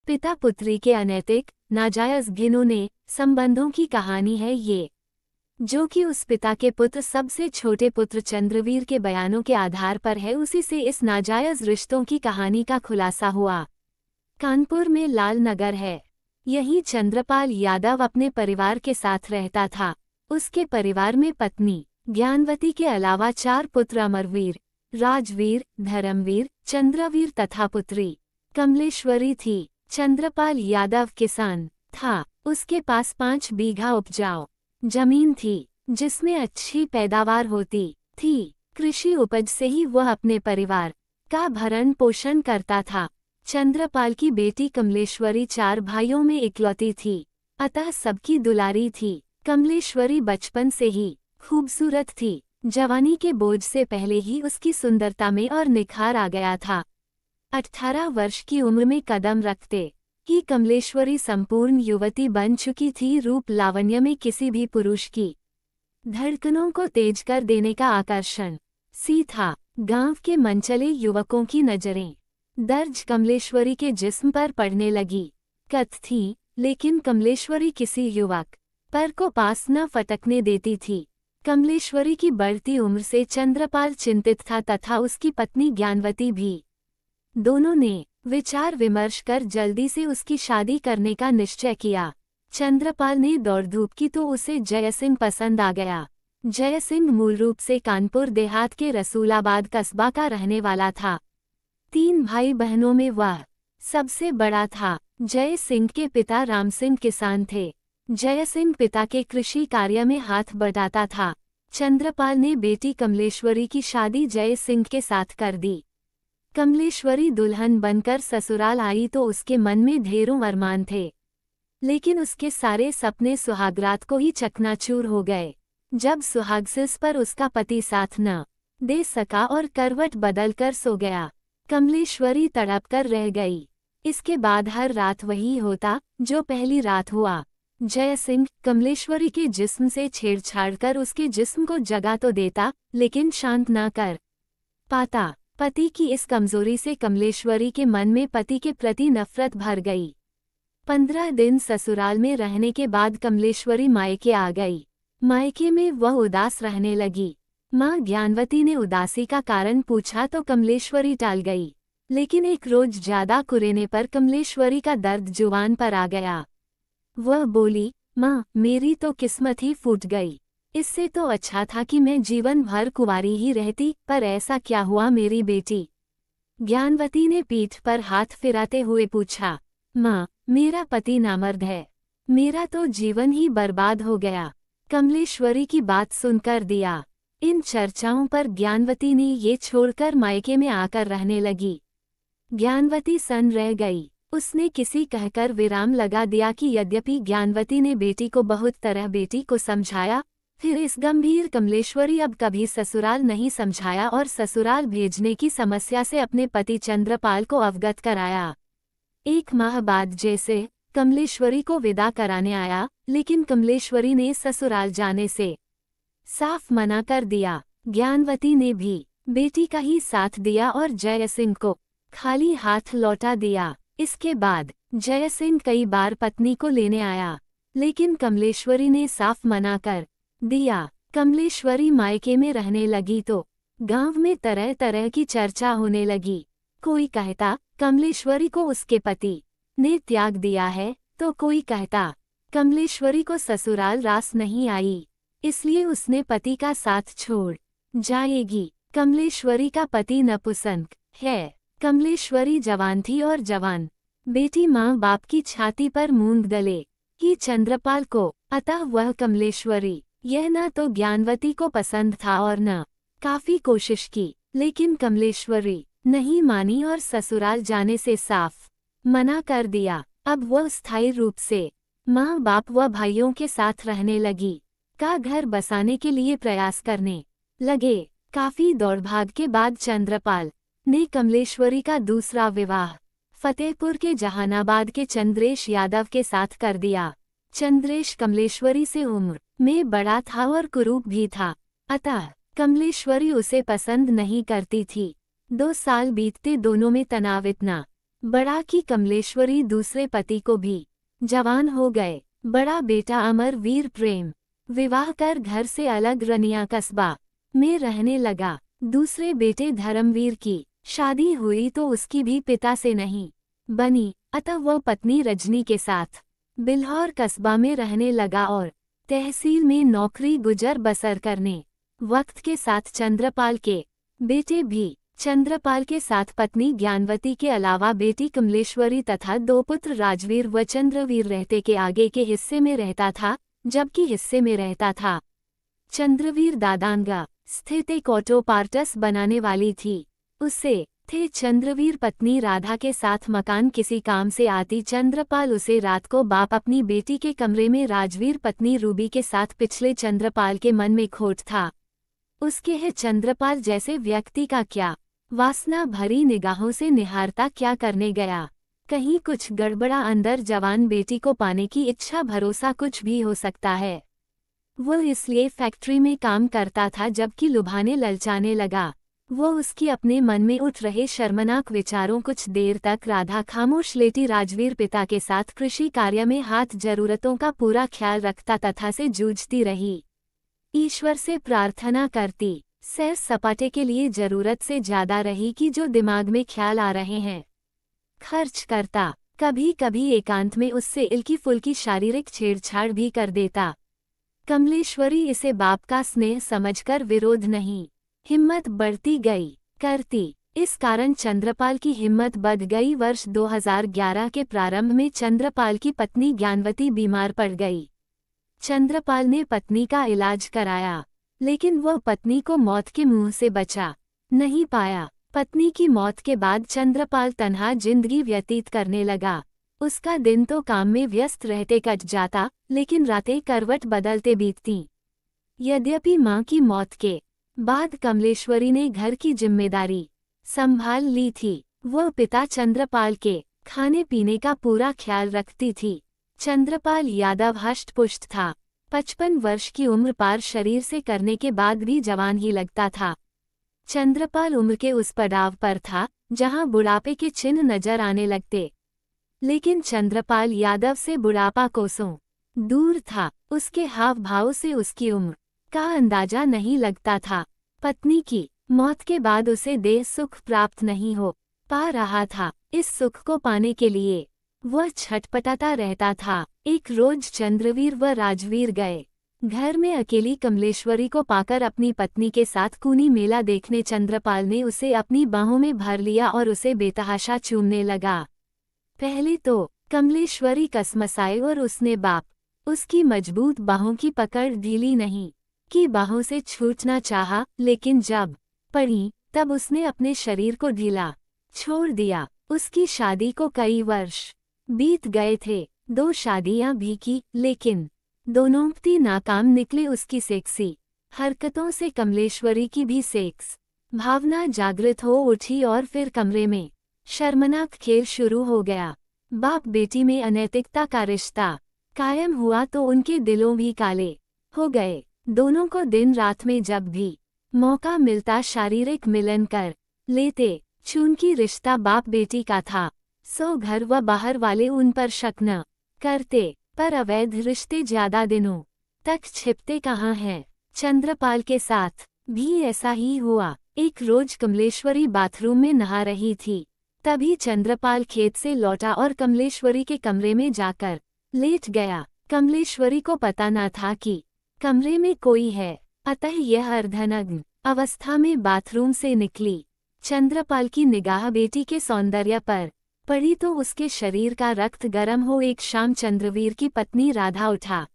पिता पुत्री के अनैतिक नाजायज गिनोने संबंधों की कहानी है ये, जो कि उस पिता के पुत्र सबसे छोटे पुत्र चंद्रवीर के बयानों के आधार पर है। उसी से इस नाजायज रिश्तों की कहानी का खुलासा हुआ। कानपुर में लाल नगर है, यहीं चंद्रपाल यादव अपने परिवार के साथ रहता था। उसके परिवार में पत्नी ज्ञानवती के अलावा 4 पुत्र अमरवीर, राजवीर, धर्मवीर, चंद्रवीर तथा पुत्री कमलेश्वरी थी। चंद्रपाल यादव किसान था। उसके पास 5 बीघा उपजाऊ जमीन थी, जिसमें अच्छी पैदावार होती थी। कृषि उपज से ही वह अपने परिवार का भरण पोषण करता था। चंद्रपाल की बेटी कमलेश्वरी 4 भाइयों में इकलौती थी, अतः सबकी दुलारी थी। कमलेश्वरी बचपन से ही खूबसूरत थी। जवानी के बोझ से पहले ही उसकी सुंदरता में और निखार आ गया था। 18 वर्ष की उम्र में कदम रखते ही कमलेश्वरी संपूर्ण युवती बन चुकी थी। रूप लावण्य में किसी भी पुरुष की धड़कनों को तेज कर देने का आकर्षण सी था। गांव के मनचले युवकों की नजरें दर्ज कमलेश्वरी के जिस्म पर पड़ने लगी। कथ थी, लेकिन कमलेश्वरी किसी युवक पर को पास न फटकने देती थी। कमलेश्वरी की बढ़ती उम्र से चंद्रपाल चिंतित था तथा उसकी पत्नी ज्ञानवती भी। दोनों ने विचार विमर्श कर जल्दी से उसकी शादी करने का निश्चय किया। चंद्रपाल ने दौड़ धूप की तो उसे जयसिंह पसंद आ गया। जयसिंह मूल रूप से कानपुर देहात के रसूलाबाद कस्बा का रहने वाला था। 3 भाई बहनों में वह सबसे बड़ा था। जय सिंह के पिता राम सिंह किसान थे। जय सिंह पिता के कृषि कार्य में हाथ बटाता था। चंद्रपाल ने बेटी कमलेश्वरी की शादी जय सिंह के साथ कर दी। कमलेश्वरी दुल्हन बनकर ससुराल आई तो उसके मन में ढेरों अरमान थे, लेकिन उसके सारे सपने सुहागरात को ही चकनाचूर हो गए जब सुहागसिस पर उसका पति साथ न दे सका और करवट बदलकर सो गया। कमलेश्वरी तड़प कर रह गई। इसके बाद हर रात वही होता जो पहली रात हुआ। जय सिंह कमलेश्वरी के जिस्म से छेड़छाड़ कर उसके जिस्म को जगा तो देता, लेकिन शांत न कर पाता। पति की इस कमजोरी से कमलेश्वरी के मन में पति के प्रति नफरत भर गई। 15 दिन ससुराल में रहने के बाद कमलेश्वरी मायके आ गई। मायके में वह उदास रहने लगी। माँ ज्ञानवती ने उदासी का कारण पूछा तो कमलेश्वरी टाल गई, लेकिन एक रोज ज्यादा कुरेने पर कमलेश्वरी का दर्द जुबान पर आ गया। वह बोली, माँ मेरी तो किस्मत ही फूट गई। इससे तो अच्छा था कि मैं जीवन भर कुंवारी ही रहती, पर ऐसा क्या हुआ मेरी बेटी? ज्ञानवती ने पीठ पर हाथ फिराते हुए पूछा। माँ मेरा पति नामर्द है, मेरा तो जीवन ही बर्बाद हो गया। कमलेश्वरी की बात सुनकर दिया। इन चर्चाओं पर ज्ञानवती ने ये छोड़कर मायके में आकर रहने लगी। ज्ञानवती सन्न रह गई। उसने किसी कहकर विराम लगा दिया कि यद्यपि ज्ञानवती ने बेटी को बहुत तरह बेटी को समझाया, फिर इस गंभीर कमलेश्वरी अब कभी ससुराल नहीं समझाया और ससुराल भेजने की समस्या से अपने पति चंद्रपाल को अवगत कराया। 1 माह बाद जैसे कमलेश्वरी को विदा कराने आया, लेकिन कमलेश्वरी ने ससुराल जाने से साफ मना कर दिया। ज्ञानवती ने भी बेटी का ही साथ दिया और जयसिंह को खाली हाथ लौटा दिया। इसके बाद जयसिंह कई बार पत्नी को लेने आया, लेकिन कमलेश्वरी ने साफ मना कर दिया। कमलेश्वरी मायके में रहने लगी तो गांव में तरह तरह की चर्चा होने लगी। कोई कहता कमलेश्वरी को उसके पति ने त्याग दिया है, तो कोई कहता कमलेश्वरी को ससुराल रास नहीं आई, इसलिए उसने पति का साथ छोड़ जाएगी। कमलेश्वरी का पति नपुंसक है। कमलेश्वरी जवान थी और जवान बेटी माँ बाप की छाती पर मूंग दले कि चंद्रपाल को, अतः वह कमलेश्वरी यह न तो ज्ञानवती को पसंद था और न काफी कोशिश की, लेकिन कमलेश्वरी नहीं मानी और ससुराल जाने से साफ मना कर दिया। अब वह स्थायी रूप से माँ बाप व भाइयों के साथ रहने लगी। का घर बसाने के लिए प्रयास करने लगे। काफी दौड़भाग के बाद चंद्रपाल ने कमलेश्वरी का दूसरा विवाह फतेहपुर के जहानाबाद के चंद्रेश यादव के साथ कर दिया। चंद्रेश कमलेश्वरी से उम्र में बड़ा था और कुरूप भी था, अतः कमलेश्वरी उसे पसंद नहीं करती थी। 2 साल बीतते दोनों में तनाव इतना बड़ा की कमलेश्वरी दूसरे पति को भी जवान हो गए। बड़ा बेटा अमर वीर प्रेम विवाह कर घर से अलग रनिया कस्बा में रहने लगा। दूसरे बेटे धर्मवीर की शादी हुई तो उसकी भी पिता से नहीं बनी, अतः वह पत्नी रजनी के साथ बिल्हौर कस्बा में रहने लगा और तहसील में नौकरी गुजर बसर करने वक्त के साथ चंद्रपाल के बेटे भी चंद्रपाल के साथ पत्नी ज्ञानवती के अलावा बेटी कमलेश्वरी तथा 2 पुत्र राजवीर व चंद्रवीर रहते के आगे के हिस्से में रहता था, जबकि हिस्से में रहता था चंद्रवीर दादांगा स्थित एक ऑटो पार्ट्स बनाने वाली थी। उसे थे चंद्रवीर पत्नी राधा के साथ मकान किसी काम से आती चंद्रपाल उसे रात को बाप अपनी बेटी के कमरे में राजवीर पत्नी रूबी के साथ पिछले चंद्रपाल के मन में खोट था। उसके है चंद्रपाल जैसे व्यक्ति का क्या वासना भरी निगाहों से निहारता क्या करने गया, कहीं कुछ गड़बड़ा अंदर जवान बेटी को पाने की इच्छा भरोसा कुछ भी हो सकता है। वो इसलिए फैक्ट्री में काम करता था जबकि लुभाने ललचाने लगा। वो उसकी अपने मन में उठ रहे शर्मनाक विचारों कुछ देर तक राधा खामोश लेटी राजवीर पिता के साथ कृषि कार्य में हाथ जरूरतों का पूरा ख्याल रखता तथा से जूझती रही। ईश्वर से प्रार्थना करती, सैर सपाटे के लिए जरूरत से ज्यादा रही कि जो दिमाग में ख्याल आ रहे हैं खर्च करता। कभी कभी एकांत में उससे इल्की फुल्की शारीरिक छेड़छाड़ भी कर देता। कमलेश्वरी इसे बाप का स्नेह समझकर विरोध नहीं, हिम्मत बढ़ती गई करती। इस कारण चंद्रपाल की हिम्मत बढ़ गई। वर्ष 2011 के प्रारंभ में चंद्रपाल की पत्नी ज्ञानवती बीमार पड़ गई। चंद्रपाल ने पत्नी का इलाज कराया, लेकिन वह पत्नी को मौत के मुंह से बचा नहीं पाया। पत्नी की मौत के बाद चंद्रपाल तन्हा जिंदगी व्यतीत करने लगा। उसका दिन तो काम में व्यस्त रहते कट जाता, लेकिन रातें करवट बदलते बीतती। यद्यपि मां की मौत के बाद कमलेश्वरी ने घर की जिम्मेदारी संभाल ली थी। वह पिता चंद्रपाल के खाने पीने का पूरा ख्याल रखती थी। चंद्रपाल यादव हष्ट-पुष्ट था। 55 वर्ष की उम्र पार शरीर से करने के बाद भी जवान ही लगता था। चंद्रपाल उम्र के उस पड़ाव पर था जहां बुढ़ापे के चिन्ह नजर आने लगते, लेकिन चंद्रपाल यादव से बुढ़ापा कोसों दूर था। उसके हाव भाव से उसकी उम्र का अंदाजा नहीं लगता था। पत्नी की मौत के बाद उसे देह सुख प्राप्त नहीं हो पा रहा था। इस सुख को पाने के लिए वह छटपटाता रहता था। एक रोज चंद्रवीर व राजवीर गए। घर में अकेली कमलेश्वरी को पाकर अपनी पत्नी के साथ कूनी मेला देखने चंद्रपाल ने उसे अपनी बाहों में भर लिया और उसे बेतहाशा चूमने लगा। पहले तो कमलेश्वरी कसमसाई और उसने बाप उसकी मजबूत बाहों की पकड़ ढीली नहीं की बाहों से छूटना चाहा, लेकिन जब पड़ी तब उसने अपने शरीर को ढीला छोड़ दिया। उसकी शादी को कई वर्ष बीत गए थे, 2 शादियां भी की, लेकिन दोनों नाकाम निकले। उसकी सेक्सी हरकतों से कमलेश्वरी की भी सेक्स भावना जागृत हो उठी और फिर कमरे में शर्मनाक खेल शुरू हो गया। बाप बेटी में अनैतिकता का रिश्ता कायम हुआ तो उनके दिलों भी काले हो गए। दोनों को दिन रात में जब भी मौका मिलता शारीरिक मिलन कर लेते। चूंकि रिश्ता बाप बेटी का था, सो घर व बाहर वाले उन पर शक न करते, पर अवैध रिश्ते ज्यादा दिनों तक छिपते कहाँ हैं। चंद्रपाल के साथ भी ऐसा ही हुआ। एक रोज कमलेश्वरी बाथरूम में नहा रही थी, तभी चंद्रपाल खेत से लौटा और कमलेश्वरी के कमरे में जाकर लेट गया। कमलेश्वरी को पता न था कि कमरे में कोई है, अतः यह अर्धनग्न अवस्था में बाथरूम से निकली। चंद्रपाल की निगाह बेटी के सौंदर्य पर पड़ी तो उसके शरीर का रक्त गर्म हो। एक शाम चंद्रवीर की पत्नी राधा उठा।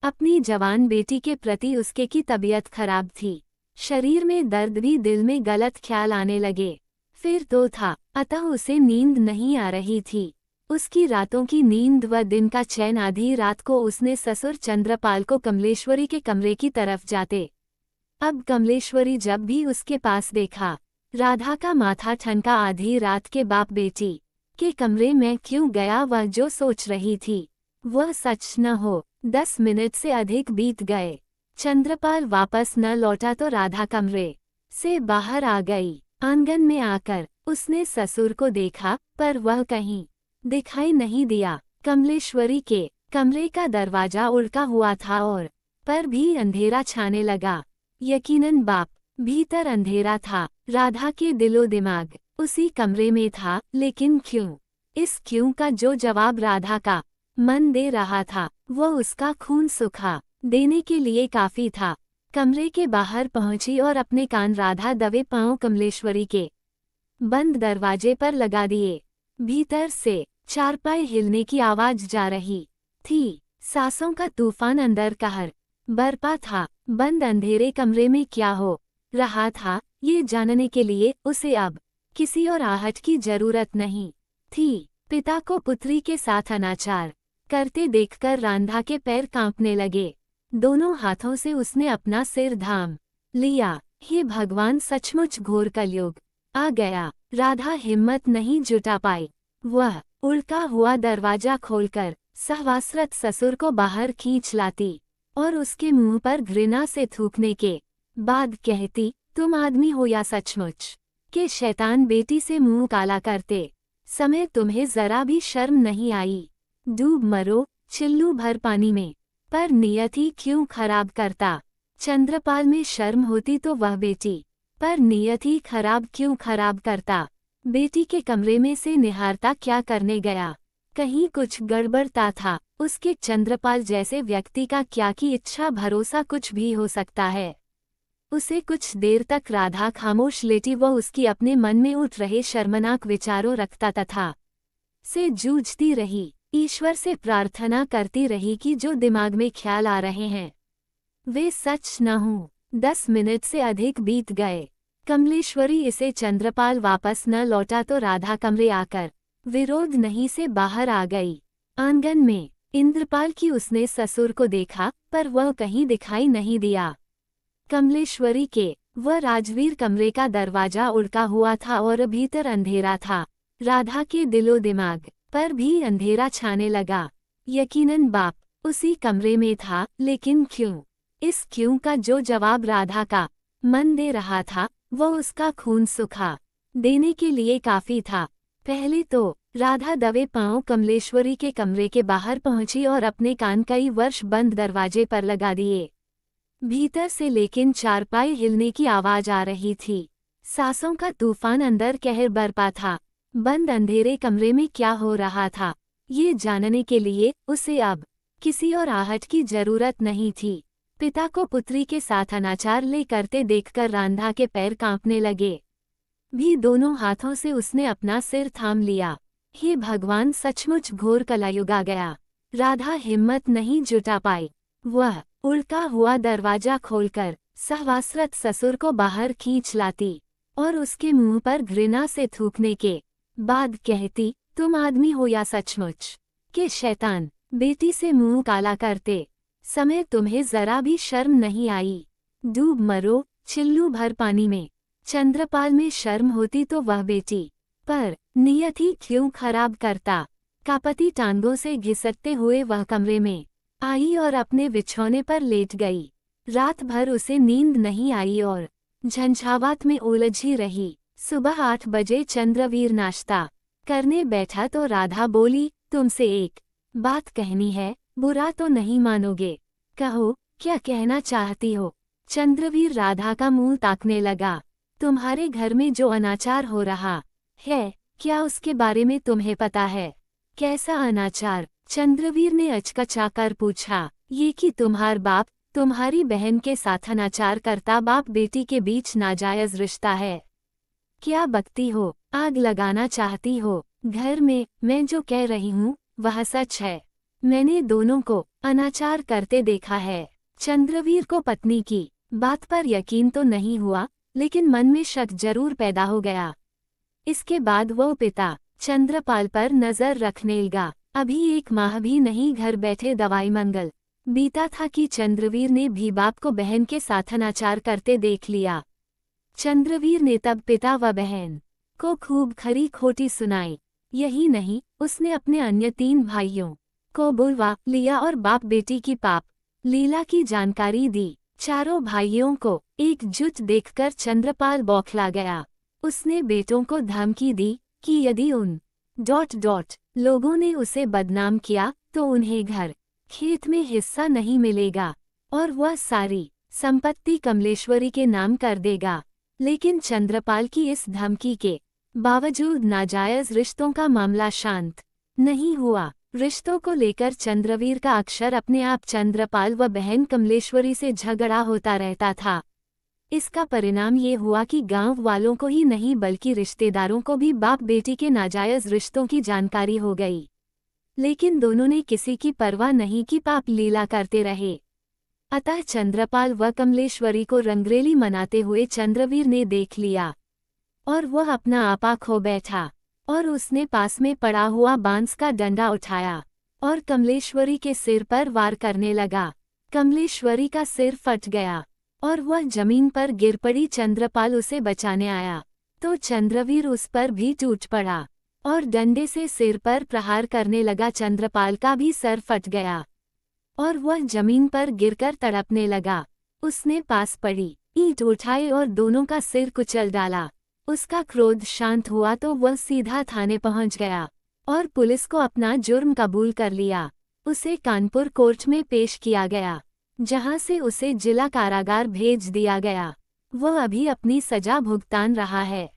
अपनी जवान बेटी के प्रति उसके की तबीयत खराब थी। शरीर में दर्द भी, दिल में गलत ख्याल आने लगे। फिर तो था, अतः उसे नींद नहीं आ रही थी। उसकी रातों की नींद व दिन का चैन आधी रात को उसने ससुर चंद्रपाल को कमलेश्वरी के कमरे की तरफ जाते। अब कमलेश्वरी जब भी उसके पास देखा, राधा का माथा ठनका। आधी रात के बाप बेटी के कमरे में क्यों गया? वह जो सोच रही थी वह सच न हो। 10 मिनट से अधिक बीत गए, चंद्रपाल वापस न लौटा तो राधा कमरे से बाहर आ गई। आंगन में आकर उसने ससुर को देखा पर वह कहीं दिखाई नहीं दिया। कमलेश्वरी के कमरे का दरवाजा उल्टा हुआ था और पर भी अंधेरा छाने लगा। यकीनन बाप भीतर अंधेरा था। राधा के दिलो दिमाग उसी कमरे में था, लेकिन क्यों? इस क्यों का जो जवाब राधा का मन दे रहा था वह उसका खून सूखा देने के लिए काफी था। कमरे के बाहर पहुंची और अपने कान राधा दबे पांव कमलेश्वरी के बंद दरवाजे पर लगा दिए। भीतर से चारपाई हिलने की आवाज जा रही थी। सांसों का तूफान अंदर कहर बरपा था। बंद अंधेरे कमरे में क्या हो रहा था ये जानने के लिए उसे अब किसी और आहट की जरूरत नहीं थी। पिता को पुत्री के साथ अनाचार करते देखकर राधा के पैर कांपने लगे। दोनों हाथों से उसने अपना सिर थाम लिया। हे भगवान, सचमुच घोर कलयुग आ गया। राधा हिम्मत नहीं जुटा पाई। वह उल्टा हुआ दरवाजा खोलकर सहवासरत ससुर को बाहर खींच लाती और उसके मुंह पर घृणा से थूकने के बाद कहती, तुम आदमी हो या सचमुच के शैतान? बेटी से मुंह काला करते समय तुम्हें जरा भी शर्म नहीं आई? डूब मरो चिल्लू भर पानी में। पर नियत ही क्यों खराब करता? चंद्रपाल में शर्म होती तो वह बेटी पर नियत ही खराब क्यों खराब करता? बेटी के कमरे में से निहारता क्या करने गया? कहीं कुछ गड़बड़ता था। उसके चंद्रपाल जैसे व्यक्ति का क्या की इच्छा भरोसा कुछ भी हो सकता है। उसे कुछ देर तक राधा खामोश लेटी वह उसकी अपने मन में उठ रहे शर्मनाक विचारों रखता तथा से जूझती रही। ईश्वर से प्रार्थना करती रही कि जो दिमाग में ख्याल आ रहे हैं वे सच न हों। 10 मिनट से अधिक बीत गए। कमलेश्वरी इसे चंद्रपाल वापस न लौटा तो राधा कमरे आकर विरोध नहीं से बाहर आ गई। आंगन में इंद्रपाल की उसने ससुर को देखा पर वह कहीं दिखाई नहीं दिया। कमलेश्वरी के वह राजवीर कमरे का दरवाजा उल्टा हुआ था और भीतर अंधेरा था। राधा के दिलो दिमाग पर भी अंधेरा छाने लगा। यकीनन बाप उसी कमरे में था, लेकिन क्यों? इस क्यों का जो जवाब राधा का मन दे रहा था वह उसका खून सुखा देने के लिए काफी था। पहले तो राधा दबे पांव कमलेश्वरी के कमरे के बाहर पहुंची और अपने कान कई वर्ष बंद दरवाजे पर लगा दिए। भीतर से लेकिन चारपाई हिलने की आवाज आ रही थी। सांसों का तूफान अंदर कहर बरपा था। बंद अंधेरे कमरे में क्या हो रहा था ये जानने के लिए उसे अब किसी और आहट की जरूरत नहीं थी। पिता को पुत्री के साथ अनाचार ले करते देखकर राधा के पैर कांपने लगे। भी दोनों हाथों से उसने अपना सिर थाम लिया। हे भगवान, सचमुच घोर कलयुग आ गया। राधा हिम्मत नहीं जुटा पाई। वह उल्टा हुआ दरवाजा खोलकर सहवासरत ससुर को बाहर खींच लाती और उसके मुंह पर घृणा से थूकने के बाद कहती, तुम आदमी हो या सचमुच के शैतान? बेटी से मुंह काला करते समय तुम्हें जरा भी शर्म नहीं आई? डूब मरो चिल्लू भर पानी में। चंद्रपाल में शर्म होती तो वह बेटी पर नियत ही क्यों खराब करता? कापती टांगों से घिसटते हुए वह कमरे में आई और अपने बिछौने पर लेट गई। रात भर उसे नींद नहीं आई और झंझावात में उलझी रही। सुबह 8 बजे चंद्रवीर नाश्ता करने बैठा तो राधा बोली, तुमसे एक बात कहनी है, बुरा तो नहीं मानोगे? कहो, क्या कहना चाहती हो? चंद्रवीर राधा का मुंह ताकने लगा। तुम्हारे घर में जो अनाचार हो रहा है, क्या उसके बारे में तुम्हें पता है? कैसा अनाचार? चंद्रवीर ने अचकचाकर पूछा। ये कि तुम्हार बाप तुम्हारी बहन के साथ अनाचार करता। बाप बेटी के बीच नाजायज रिश्ता है। क्या बकती हो? आग लगाना चाहती हो घर में? मैं जो कह रही हूँ वह सच है। मैंने दोनों को अनाचार करते देखा है। चंद्रवीर को पत्नी की बात पर यकीन तो नहीं हुआ, लेकिन मन में शक जरूर पैदा हो गया। इसके बाद वो पिता चंद्रपाल पर नजर रखने लगा। अभी 1 माह भी नहीं घर बैठे दवाई मंगल बीता था कि चंद्रवीर ने भी बाप को बहन के साथ अनाचार करते देख लिया। चंद्रवीर ने तब पिता व बहन को खूब खरी खोटी सुनाई। यही नहीं, उसने अपने अन्य 3 भाइयों को बुलवा लिया और बाप बेटी की पाप लीला की जानकारी दी। चारों भाइयों को एकजुट देखकर चंद्रपाल बौखला गया। उसने बेटों को धमकी दी कि यदि उन लोगों ने उसे बदनाम किया तो उन्हें घर खेत में हिस्सा नहीं मिलेगा और वह सारी संपत्ति कमलेश्वरी के नाम कर देगा। लेकिन चंद्रपाल की इस धमकी के बावजूद नाजायज रिश्तों का मामला शांत नहीं हुआ। रिश्तों को लेकर चंद्रवीर का अक्सर अपने आप चंद्रपाल व बहन कमलेश्वरी से झगड़ा होता रहता था। इसका परिणाम ये हुआ कि गांव वालों को ही नहीं बल्कि रिश्तेदारों को भी बाप बेटी के नाजायज रिश्तों की जानकारी हो गई। लेकिन दोनों ने किसी की परवाह नहीं की, पाप लीला करते रहे। अतः चंद्रपाल व कमलेश्वरी को रंगरेली मनाते हुए चंद्रवीर ने देख लिया और वह अपना आपा खो बैठा और उसने पास में पड़ा हुआ बांस का डंडा उठाया और कमलेश्वरी के सिर पर वार करने लगा। कमलेश्वरी का सिर फट गया और वह जमीन पर गिर पड़ी। चंद्रपाल उसे बचाने आया तो चंद्रवीर उस पर भी टूट पड़ा और डंडे से सिर पर प्रहार करने लगा। चंद्रपाल का भी सर फट गया और वह जमीन पर गिरकर तड़पने लगा। उसने पास पड़ी ईंट उठाई और दोनों का सिर कुचल डाला। उसका क्रोध शांत हुआ तो वह सीधा थाने पहुंच गया और पुलिस को अपना जुर्म कबूल कर लिया। उसे कानपुर कोर्ट में पेश किया गया, जहां से उसे जिला कारागार भेज दिया गया। वह अभी अपनी सजा भुगतान रहा है।